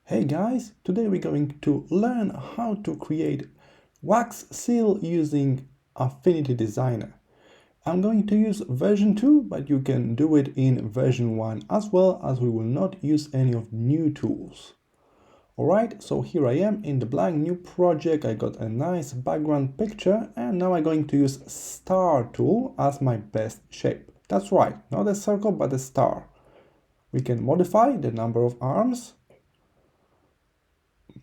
Hey guys, today we're going to learn how to create wax seal using Affinity Designer. I'm going to use version 2, but you can do it in version 1 as well, as we will not use any of new tools. Alright, so here I am in the blank new project. I got a nice background picture and now I'm going to use star tool as my best shape. That's right, not a circle but a star. We can modify the number of arms,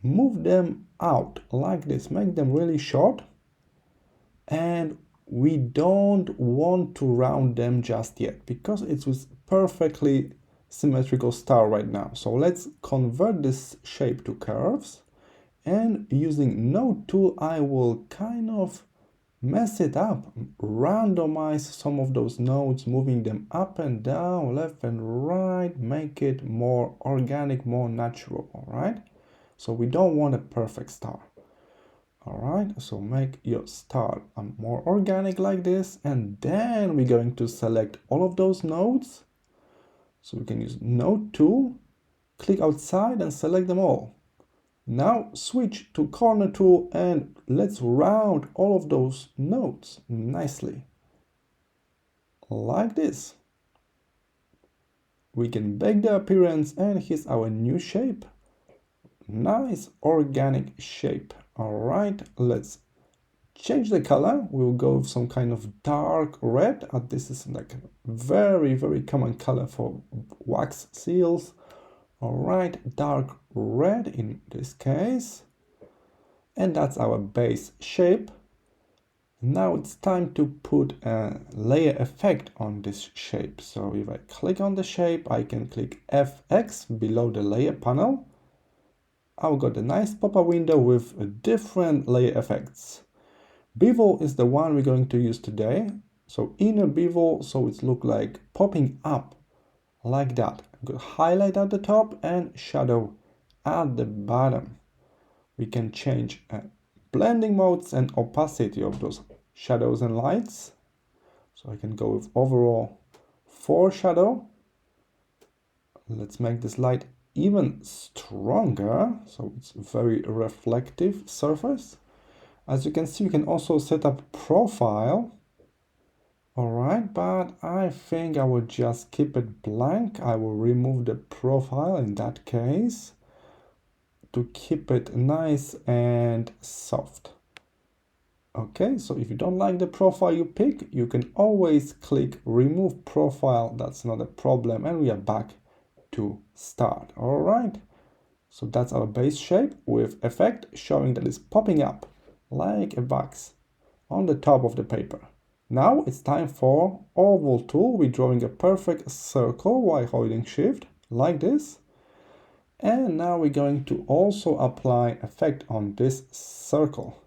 move them out like this, make them really short, and we don't want to round them just yet because it's with perfectly symmetrical star right now. So let's convert this shape to curves, and using node tool I will kind of mess it up, randomize some of those nodes, moving them up and down, left and right, make it more organic, more natural. All right, so we don't want a perfect star. All right, so make your star more organic like this, and then we're going to select all of those nodes. So we can use node tool, click outside and select them all. Now switch to corner tool and let's round all of those nodes nicely. Like this. We can bake the appearance, and here's our new shape. Nice organic shape. All right, let's change the color. We'll go with some kind of dark red. This is like a very common color for wax seals. All right, dark red in this case. And that's our base shape. Now it's time to put a layer effect on this shape. So if I click on the shape, I can click FX below the layer panel. I've got a nice pop-up window with different layer effects. Bevel is the one we're going to use today. So inner bevel, so it looks like popping up like that. I've got highlight at the top and shadow at the bottom. We can change blending modes and opacity of those shadows and lights. So I can go with overall foreshadow. Let's make this light even stronger, so it's a very reflective surface. As you can see, you can also set up profile. All right, but I think I will just keep it blank. I will remove the profile in that case to keep it nice and soft. Okay, so if you don't like the profile you pick, you can always click remove profile. That's not a problem, and we are back to start. All right, so that's our base shape with effect showing that it's popping up like a box on the top of the paper. Now it's time for oval tool. We're drawing a perfect circle while holding shift like this. And now we're going to also apply effect on this circle.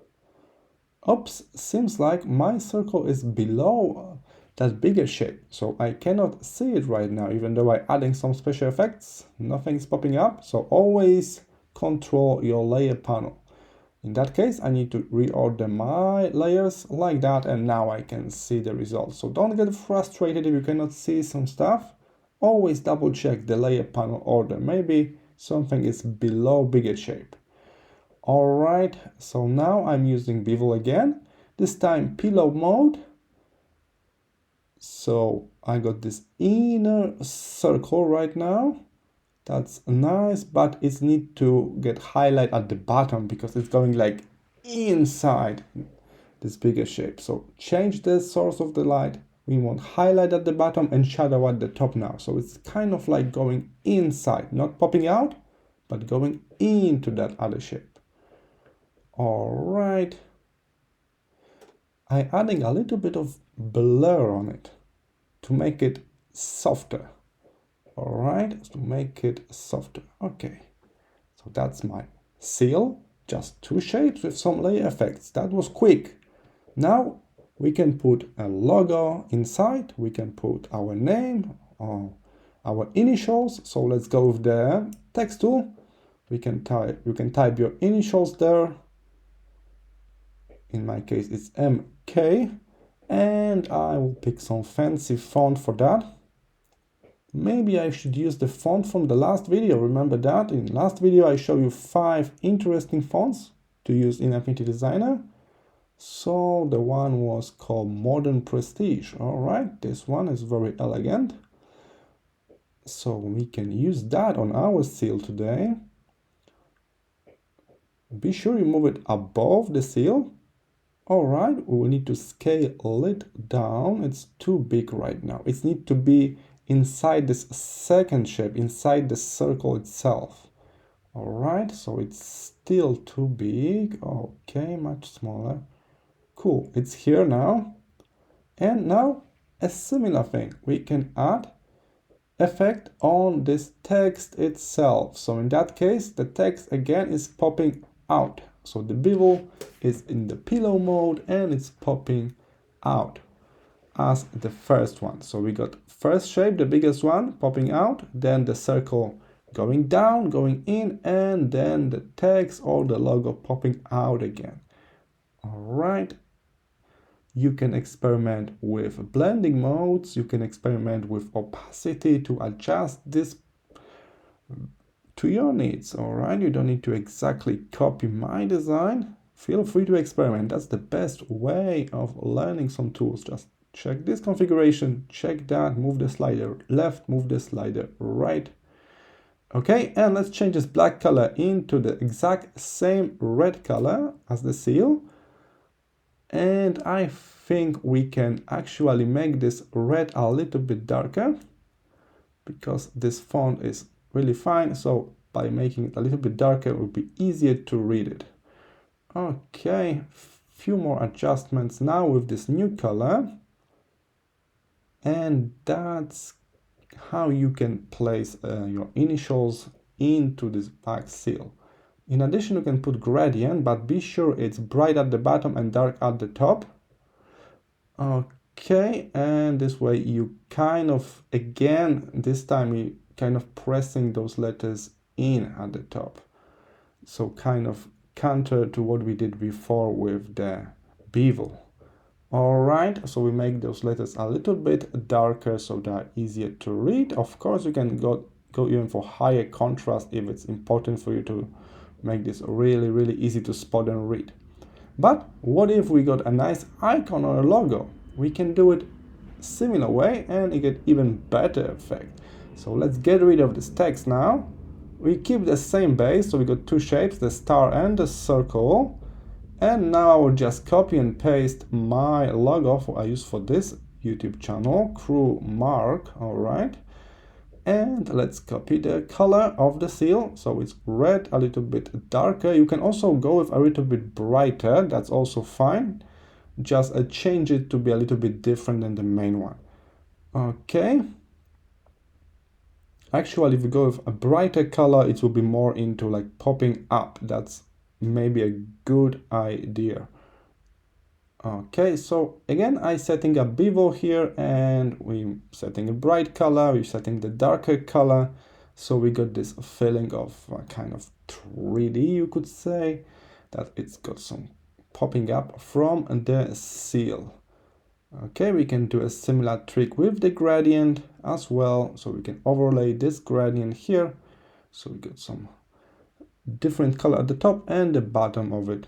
Oops, seems like my circle is below that bigger shape, so I cannot see it right now, even though I'm adding some special effects. Nothing's popping up, so always control your layer panel. In that case, I need to reorder my layers like that, and now I can see the results. So don't get frustrated if you cannot see some stuff. Always double check the layer panel order. Maybe something is below bigger shape. All right, so now I'm using bevel again, this time pillow mode. So I got this inner circle right now. That's nice, but it needs to get highlight at the bottom because it's going like inside this bigger shape. So change the source of the light. We want highlight at the bottom and shadow at the top now. So it's kind of like going inside, not popping out, but going into that other shape. All right. I'm adding a little bit of blur on it to make it softer. All right, to make it softer. Okay, so that's my seal. Just two shapes with some layer effects. That was quick. Now we can put a logo inside. We can put our name or our initials. So let's go with the text tool. You can type your initials there. In my case, it's MK, and I will pick some fancy font for that. Maybe I should use the font from the last video. Remember that? In the last video I showed you 5 interesting fonts to use in Affinity Designer. So the one was called Modern Prestige. All right, this one is very elegant. So we can use that on our seal today. Be sure you move it above the seal. All right, we will need to scale it down. It's too big right now. It needs to be inside this second shape, inside the circle itself. All right, so it's still too big. Okay, much smaller. Cool, it's here now. And now a similar thing. We can add effect on this text itself. So in that case, the text again is popping out. So the bevel is in the pillow mode and it's popping out as the first one. So we got first shape, the biggest one, popping out, then the circle going down, going in, and then the text or the logo popping out again. All right. You can experiment with blending modes. You can experiment with opacity to adjust this to your needs. All right. You don't need to exactly copy my design. Feel free to experiment. That's the best way of learning some tools. Just check this configuration, check that, move the slider left, move the slider right. Okay, and let's change this black color into the exact same red color as the seal. And I think we can actually make this red a little bit darker because this font is really fine. So by making it a little bit darker, it will be easier to read it. Okay, few more adjustments now with this new color. And that's how you can place your initials into this back seal. In addition, you can put gradient, but be sure it's bright at the bottom and dark at the top. Okay, and this way you kind of, again, this time you kind of pressing those letters in at the top. So kind of counter to what we did before with the bevel. All right, so we make those letters a little bit darker so they're easier to read. Of course, you can go even for higher contrast if it's important for you to make this really easy to spot and read. But what if we got a nice icon or a logo? We can do it similar way and you get even better effect. So let's get rid of this text now. We keep the same base, so we got two shapes, the star and the circle. And now I will just copy and paste my logo I use for this YouTube channel, Crew Mark. All right. And let's copy the color of the seal. So it's red, a little bit darker. You can also go with a little bit brighter. That's also fine. Just change it to be a little bit different than the main one. Okay. Actually, if you go with a brighter color, it will be more into like popping up. That's maybe a good idea. Okay, so again, I setting a bevel here and we setting a bright color, we're setting the darker color. So we got this feeling of kind of 3D, you could say, that it's got some popping up from the seal. Okay, we can do a similar trick with the gradient as well. So we can overlay this gradient here. So we got some different color at the top and the bottom of it.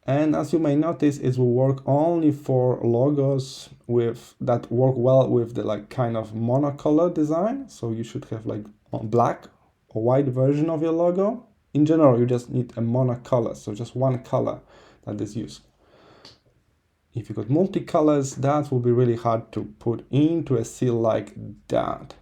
And as you may notice, it will work only for logos with that work well with the like kind of monocolor design. So you should have like a black or white version of your logo. In general, you just need a monocolor, so just one color that is used. If you got multicolors, that will be really hard to put into a seal like that.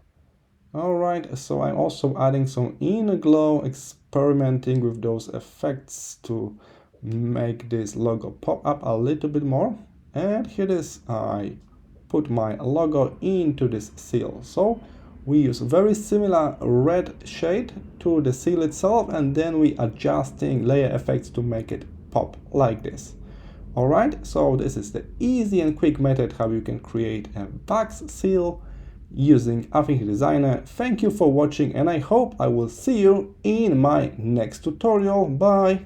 All right, so I'm also adding some inner glow, experimenting with those effects to make this logo pop up a little bit more. And here it is, I put my logo into this seal. So we use very similar red shade to the seal itself, and then we adjusting layer effects to make it pop like this. All right, so this is the easy and quick method how you can create a box seal using Affinity Designer. Thank you for watching and I hope I will see you in my next tutorial. Bye!